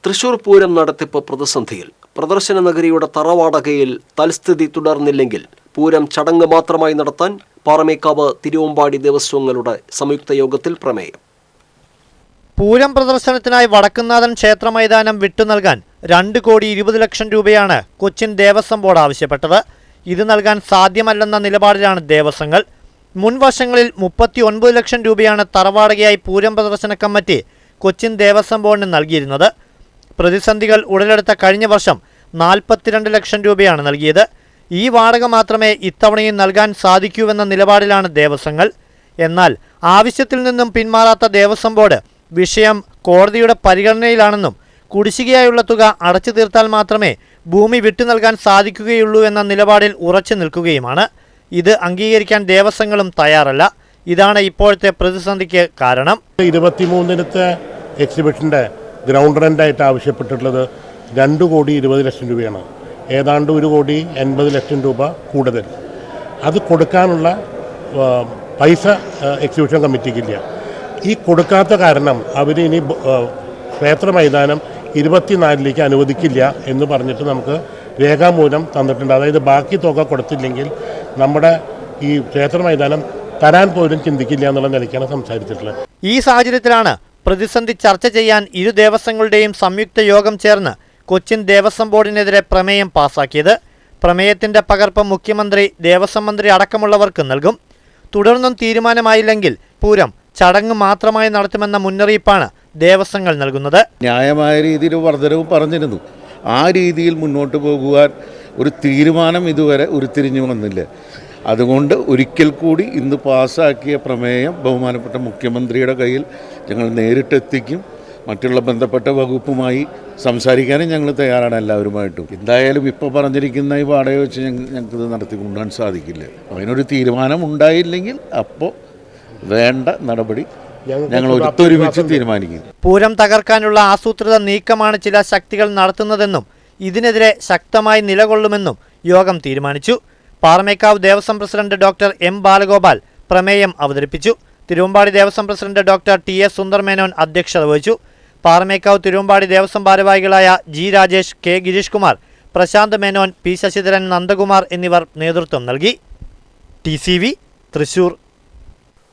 തൃശൂർ പൂരം നടത്തിപ്പ് പ്രതിസന്ധിയിൽ. പ്രദർശന നഗരിയുടെ തറവാടകയിൽ തൽസ്ഥിതി തുടർന്നില്ലെങ്കിൽ പൂരം ചടങ്ങ് മാത്രമായി നടത്താൻ പാറമേക്കാവ് തിരുവമ്പാടി ദേവസ്വങ്ങളുടെ സംയുക്ത യോഗത്തിൽ പ്രമേയം. പൂരം പ്രദർശനത്തിനായി വടക്കുന്നാഥൻ ക്ഷേത്ര മൈതാനം വിട്ടുനൽകാൻ 2,20 ലക്ഷം രൂപയാണ് കൊച്ചിൻ ദേവസ്വം ബോർഡ് ആവശ്യപ്പെട്ടത്. ഇത് നൽകാൻ സാധ്യമല്ലെന്ന നിലപാടിലാണ് ദേവസ്വങ്ങൾ. മുൻവർഷങ്ങളിൽ 39 ലക്ഷം രൂപയാണ് തറവാടകയായി പൂരം പ്രദർശന കമ്മിറ്റി കൊച്ചിൻ ദേവസ്വം ബോർഡിന് നൽകിയിരുന്നത്. പ്രതിസന്ധികൾ ഉടലെടുത്ത കഴിഞ്ഞ വർഷം 42 ലക്ഷം രൂപയാണ് നൽകിയത്. ഈ വാടക മാത്രമേ ഇത്തവണയും നൽകാൻ സാധിക്കൂവെന്ന നിലപാടിലാണ് ദേവസ്വങ്ങൾ. എന്നാൽ ആവശ്യത്തിൽ നിന്നും പിന്മാറാത്ത ദേവസ്വം ബോർഡ് വിഷയം കോടതിയുടെ പരിഗണനയിലാണെന്നും കുടിശ്ശികയായുള്ള തുക അടച്ചു തീർത്താൽ മാത്രമേ ഭൂമി വിട്ടു നൽകാൻ സാധിക്കുകയുള്ളൂ എന്ന നിലപാടിൽ ഉറച്ചു നിൽക്കുകയുമാണ്. ഇത് അംഗീകരിക്കാൻ ദേവസ്വങ്ങളും തയ്യാറല്ല. ഇതാണ് ഇപ്പോഴത്തെ പ്രതിസന്ധിക്ക് കാരണം. 23-ത്തെ എക്സിബിഷൻ്റെ ഗ്രൗണ്ട് റെൻ്റായിട്ട് ആവശ്യപ്പെട്ടിട്ടുള്ളത് 2,20 ലക്ഷം രൂപയാണ്. ഏതാണ്ട് 1,80 ലക്ഷം രൂപ കൂടുതൽ. അത് കൊടുക്കാനുള്ള പൈസ എക്സിബിഷൻ കമ്മിറ്റിക്കില്ല. ഈ കൊടുക്കാത്ത കാരണം അവർ ഇനി ക്ഷേത്ര മൈതാനം 24-ലേക്ക് അനുവദിക്കില്ല എന്ന് പറഞ്ഞിട്ട് നമുക്ക് രേഖാമൂലം തന്നിട്ടുണ്ട്. അതായത് ബാക്കി തുക കൊടുത്തില്ലെങ്കിൽ നമ്മുടെ ഈ ക്ഷേത്ര മൈതാനം തരാൻ പോലും ചിന്തിക്കില്ല എന്നുള്ള നിലയ്ക്കാണ് സംസാരിച്ചിട്ടുള്ളത്. ഈ സാഹചര്യത്തിലാണ് പ്രതിസന്ധി ചർച്ച ചെയ്യാൻ ഇരു ദേവസ്വങ്ങളുടെയും സംയുക്ത യോഗം ചേർന്ന് കൊച്ചിൻ ദേവസ്വം ബോർഡിനെതിരെ പ്രമേയം പാസാക്കിയത്. പ്രമേയത്തിന്റെ പകർപ്പ് മുഖ്യമന്ത്രി, ദേവസ്വം മന്ത്രി അടക്കമുള്ളവർക്ക് നൽകും. തുടർന്നും തീരുമാനമായില്ലെങ്കിൽ പൂരം ചടങ്ങ് മാത്രമായി നടത്തുമെന്ന മുന്നറിയിപ്പാണ് ദേവസ്വങ്ങൾ നൽകുന്നത്. ന്യായമായ രീതിയിൽ വർധനവ് പറഞ്ഞിരുന്നു. ആ രീതിയിൽ മുന്നോട്ട് പോകുവാൻ ഒരു തീരുമാനം ഇതുവരെ ഉരുത്തിരിഞ്ഞു വന്നില്ല. അതുകൊണ്ട് ഒരിക്കൽ കൂടി ഇന്ന് പാസ്സാക്കിയ പ്രമേയം ബഹുമാനപ്പെട്ട മുഖ്യമന്ത്രിയുടെ കയ്യിൽ ഞങ്ങൾ നേരിട്ടെത്തിക്കും. മറ്റുള്ള ബന്ധപ്പെട്ട വകുപ്പുമായി സംസാരിക്കാനും ഞങ്ങൾ തയ്യാറാണ് എല്ലാവരുമായിട്ടും. എന്തായാലും ഇപ്പോൾ പറഞ്ഞിരിക്കുന്ന ഈ വാടക വെച്ച് ഞങ്ങൾക്കിത് നടത്തിക്കൊണ്ടുപോകാൻ സാധിക്കില്ല. അതിനൊരു തീരുമാനം ഉണ്ടായില്ലെങ്കിൽ അപ്പോൾ വേണ്ട നടപടി ഞങ്ങൾ ഒത്തൊരുമിച്ച് തീരുമാനിക്കും. പൂരം തകർക്കാനുള്ള ആസൂത്രിത നീക്കമാണ് ചില ശക്തികൾ നടത്തുന്നതെന്നും ഇതിനെതിരെ ശക്തമായി നിലകൊള്ളുമെന്നും യോഗം തീരുമാനിച്ചു. Paramekkavu Devaswom president doctor M Balagopal പ്രമേയം അവതരിപ്പിച്ചു. Thiruvambadi Devaswom president doctor T S. Sundar Menon അധ്യക്ഷത വഹിച്ചു. പാറമേക്കാവ് തിരുവമ്പാടി ദേവസ്വം ഭാരവാഹികളായ G. Rajesh, K. Girish Kumar, Prashanth Menon, P. Sasidharan, Nandakumar എന്നിവർ നേതൃത്വം നൽകി. TCV തൃശൂർ.